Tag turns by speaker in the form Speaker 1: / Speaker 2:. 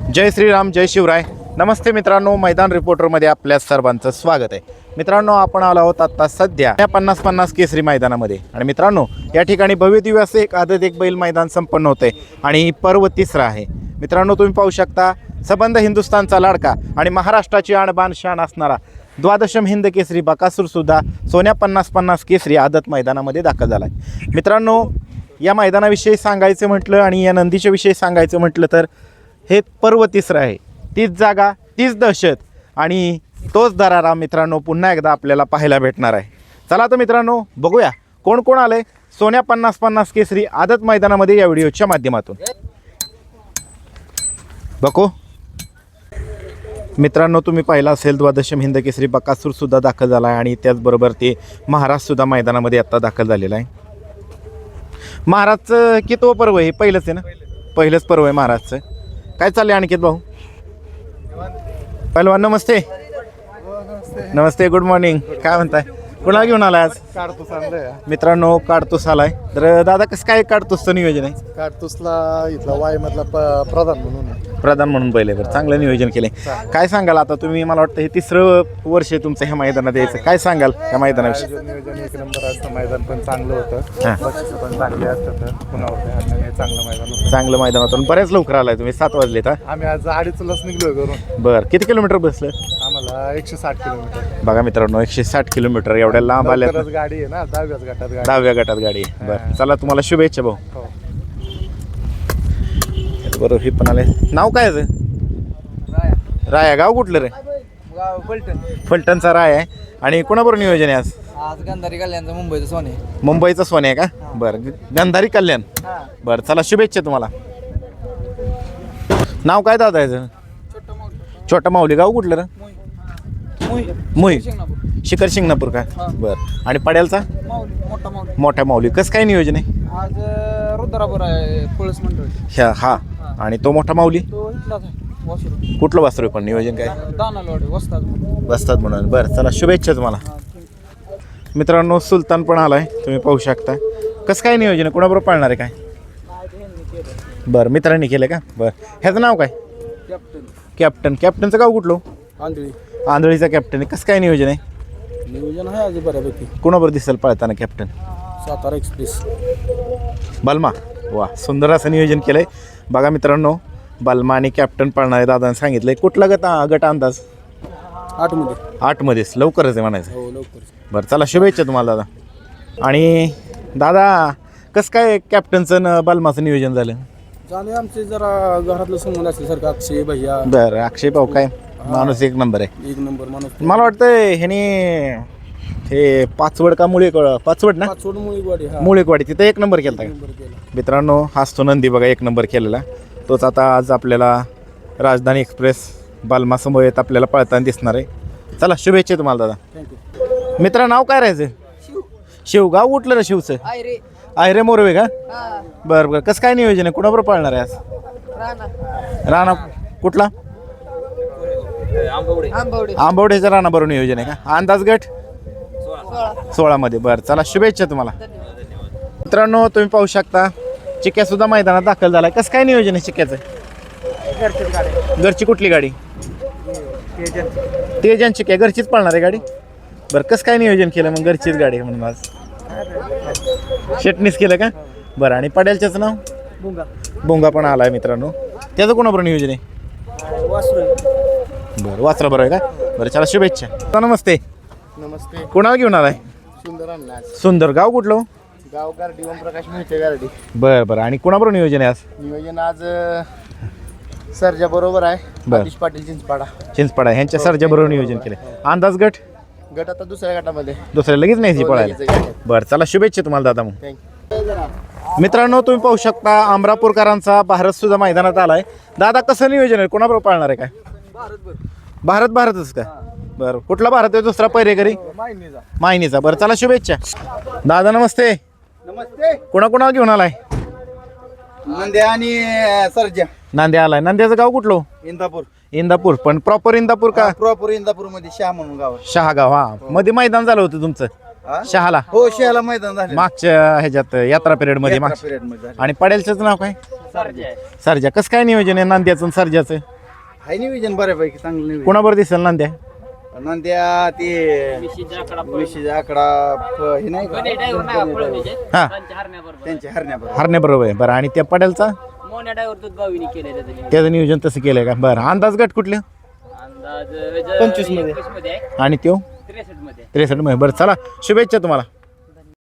Speaker 1: जय श्रीराम, जय शिवराय. नमस्ते मित्रांनो, मैदान रिपोर्टरमध्ये आपल्या सर्वांचं स्वागत आहे. मित्रांनो, आपण आलो आहोत आता सध्या या 50-50 केसरी मैदानामध्ये. आणि मित्रांनो, या ठिकाणी भव्य दिव्य असे एक आदत एक बैल मैदान संपन्न होते आणि पर्व तिसरा आहे. मित्रांनो, तुम्ही पाहू शकता सबंध हिंदुस्थानचा लाडका आणि महाराष्ट्राची आणबाण शान असणारा द्वादशम हिंद केसरी बकासूर सुद्धा सोन्या 50-50 केसरी आदत मैदानामध्ये दाखल झाला आहे. मित्रांनो, या मैदानाविषयी सांगायचं म्हटलं आणि या नंदीच्या विषयी सांगायचं म्हटलं तर हे पर्व तिसरं आहे. तीच जागा, तीच दहशत आणि तोच दरारा मित्रांनो पुन्हा एकदा आपल्याला पाहायला भेटणार आहे. चला तर मित्रांनो, बघूया कोण कोण आलंय सोन्या 50-50 केसरी आदत मैदानामध्ये या व्हिडिओच्या माध्यमातून. बघू मित्रांनो, तुम्ही पाहिला असेल द्वादशम हिंद केसरी बकासूर सुद्धा दाखल झाला आहे आणि त्याचबरोबर ते महाराज सुद्धा मैदानामध्ये आत्ता दाखल झालेला आहे. महाराजचं कितवं पर्व आहे? पहिलंच आहे ना, पहिलंच पर्व आहे महाराजचं. काय चाललंय अनिकेत भाऊ? पहिलवान नमस्ते. नमस्ते, गुड मॉर्निंग. काय म्हणताय? कुणाला घेऊन आलाय आज?
Speaker 2: काडतूस आणलंय
Speaker 1: मित्रांनो, काडतूस आलाय. तर दादा कसं काय काडतूसचं नियोजन आहे?
Speaker 2: काडतूसला इथला वाय मधला प्रधान म्हणून
Speaker 1: प्रधान म्हणून पहिले बरं, चांगलं नियोजन केलंय. काय सांगाल आता तुम्ही? मला वाटतं हे तिसरं वर्ष आहे तुमचं ह्या मैदानात यायचं. काय सांगाल या मैदानाविषयी?
Speaker 2: नियोजन एक नंबर असतं. मैदान पण चांगलं होतं, बक्षिसं पण चांगले असतात. पुन्हा चांगलं मैदान होतं.
Speaker 1: चांगलं मैदान होतं. बऱ्याच लवकर आलाय तुम्ही, 7 वाजलेत.
Speaker 2: आम्ही आज 2:30 निघलोय घरून.
Speaker 1: बरं, किती किलोमीटर बसलं?
Speaker 2: आम्हाला 160 किलोमीटर.
Speaker 1: बघा मित्रांनो, 160 किलोमीटर एवढ्या लांब आल्या.
Speaker 2: गाडी आहे ना, 10व्याच गटात गाडी.
Speaker 1: 10व्या गटात गाडी आहे. बरं, चला तुम्हाला शुभेच्छा भाऊ.
Speaker 2: हो.
Speaker 1: बरोबर, हे पण आले. नाव काय आहे? राया. गाव कुठलं रे? फलटणचा राय आहे. आणि कोणाबरोबर नियोजन आहे आज?
Speaker 3: आज गंधारी कल्याणचं मुंबईचं सोने.
Speaker 1: मुंबईचं सोने आहे का? बरं, गंधारी कल्याण. बरं, चला शुभेच्छा तुम्हाला. नाव काय दादा याचं? छोटा माऊली. गाव कुठलं रे? मुई. शिखर शिंगणापूर का? बरं. आणि पड्यालचा? मोठ्या माऊली. कसं काय नियोजन आहे
Speaker 3: आज? रुद्रापूर आहे, पळस मंडळ.
Speaker 1: ह्या हा. आणि तो मोठा माऊली
Speaker 3: तो इथलाच आहे, वासरू.
Speaker 1: कुठलं वासरू पण नियोजन काय?
Speaker 3: दानालवाडी वस्ताद.
Speaker 1: बसतात म्हणून. बरं, चला शुभेच्छा तुम्हाला. मित्रांनो, सुलतान पण आलाय, तुम्ही पाहू शकता. कसं काय नियोजन आहे? कोणाबरोबर पाळणार आहे काय? बरं, मित्रांनी केलं का? बरं, ह्याचं नाव काय? कॅप्टन. कॅप्टनचं गाव कुठलं?
Speaker 3: आंधळी.
Speaker 1: आंधळीचा कॅप्टन आहे. कसं काय नियोजन आहे?
Speaker 3: नियोजन आहे आज बऱ्यापैकी.
Speaker 1: कोणाबरोबर दिसेल पळताना कॅप्टन?
Speaker 3: सातारा एक्सप्रेस.
Speaker 1: बलमा. वा, सुंदर असं नियोजन केलंय. बघा मित्रांनो, बलमा आणि कॅप्टन पळणार आहे. दादाने सांगितलंय. कुठला गट अंदाज? 8मध्येच. लवकरच आहे म्हणायचं.
Speaker 3: हो, लवकर.
Speaker 1: बरं, चला शुभेच्छा तुम्हाला दादा. आणि दादा, कसं काय कॅप्टनचं न बलमाचं नियोजन झालं?
Speaker 3: झाले आमचे जरा घरातलं संबंध असल्यासारखं. अक्षय भैया.
Speaker 1: बरं, अक्षय भाऊ काय माणूस एक नंबर आहे.
Speaker 3: एक नंबर माणूस.
Speaker 1: मला वाटतं ह्याने हे पाचवड का पाचवड ना?
Speaker 3: पाचवड मुळीवाडी.
Speaker 1: मुळेकवाडी तिथं एक नंबर केला का?
Speaker 3: नंबर केला.
Speaker 1: मित्रांनो, हाच तो नंदी बघा, एक नंबर केलेला. तोच आता आज आपल्याला राजधानी एक्सप्रेस बालमासमोर आपल्याला पळताना दिसणार आहे. चला शुभेच्छा तुम्हाला दादा.
Speaker 3: थँक्यू.
Speaker 1: मित्रा, नाव काय राहायचं? शिव. गाव उठलं ना शिवचं? आयरे मोरवे का? बरं बरं. कसं काय नियोजन आहे? कुणाबरोबर पळणार आहे आज? राणा कुठला? आंबवडेच्या राणाबरोबर नियोजन आहे का? अंदाज गट 16मध्ये. बरं, चला शुभेच्छा तुम्हाला. मित्रांनो, तुम्ही पाहू शकता चिक्या सुद्धा मैदानात दाखल झालाय. कसं काय नियोजन आहे चिक्याचं? घरची कुठली गाडी? तेजन चिक्या. घरचीच पळणार आहे गाडी? बरं, कसं काय नियोजन केलं मग? घरचीच गाडी म्हणून आज शेटनीस केलं का? बरं. आणि पड्यालच्याचं नाव? बोंगा पण आलाय मित्रांनो. त्याचं कोणाबरोबर नियोजन आहे? बरं, वासरा बरोबर आहे का? बरं, चला शुभेच्छा. नमस्ते.
Speaker 2: नमस्ते.
Speaker 1: कोणाला घेऊन आलाय?
Speaker 2: सुंदर आणला.
Speaker 1: सुंदर. गाव कुठलं?
Speaker 2: गाव गारडी. ओमप्रकाश मोहिते गारडी.
Speaker 1: बरं बरं. आणि कोणाबरोबर नियोजन आहे आज?
Speaker 2: नियोजन आज सरजा बरोबर आहे.
Speaker 1: बरं.
Speaker 2: आतिश पाटील चिंचपाडा.
Speaker 1: चिंचपाडा ह्यांच्या सरच्या बरोबर नियोजन केलं. अंदाज गट?
Speaker 2: गट आता दुसऱ्या गटामध्ये.
Speaker 1: दुसऱ्या लगेच नाही पळायला. बरं, चला शुभेच्छा तुम्हाला दादा. मग मित्रांनो, तुम्ही पाहू शकता अमरापूरकरांचा भारत सुद्धा मैदानात आलाय. दादा, कसं नियोजन आहे? कोणाबरोबर पाळणार आहे काय? भारतच का? बरं, कुठला भारत आहे? दुसरा पैरेकरी मायनीचा. बरं, चला शुभेच्छा दादा. नमस्ते.
Speaker 2: नमस्ते.
Speaker 1: कोणाकोणाला घेऊन आलाय?
Speaker 2: नंद्या आणि सरजा.
Speaker 1: नांद्या आलाय. नांद्याचं गाव कुठलं?
Speaker 2: इंदापूर.
Speaker 1: इंदापूर. पण प्रॉपर इंदापूर का?
Speaker 2: प्रॉपर इंदापूर मध्ये शाह म्हणून गाव.
Speaker 1: शहागाव. हा, मध्ये मैदान झालं होतं तुमचं शहाला?
Speaker 2: हो, शहाला मैदान झालं
Speaker 1: मागच्या ह्याच्यात यात्रा पिरियड मध्ये.
Speaker 2: पिरियड मध्ये.
Speaker 1: आणि पडेलचं नाव काय? सरजा. कसं काय नियोजन आहे नांद्याचं आणि सरजाचं?
Speaker 4: हाय नियोजन बऱ्यापैकी चांगलं नियोजन.
Speaker 1: कोणाबरोबर दिसेल नांद्या?
Speaker 4: नंद्या ते विशीचा आकडा हे नाही का
Speaker 1: हा
Speaker 4: त्यांच्या हरण्याबरोबर.
Speaker 1: हरण्याबरोबर आहे. बरं आणि त्या पटेलचा
Speaker 5: मोन्या ड्रायव्हर दूध बावीने केलंय त्याचं नियोजन.
Speaker 1: त्याचं नियोजन तसं केलंय का? बरं अंदाज गट कुठले
Speaker 5: अंदाज
Speaker 4: 25 मध्ये.
Speaker 5: 21 मध्ये आहे,
Speaker 1: आणि त्यो
Speaker 5: 63 मध्ये.
Speaker 1: 63 मध्ये. बरं चला शुभेच्छा तुम्हाला.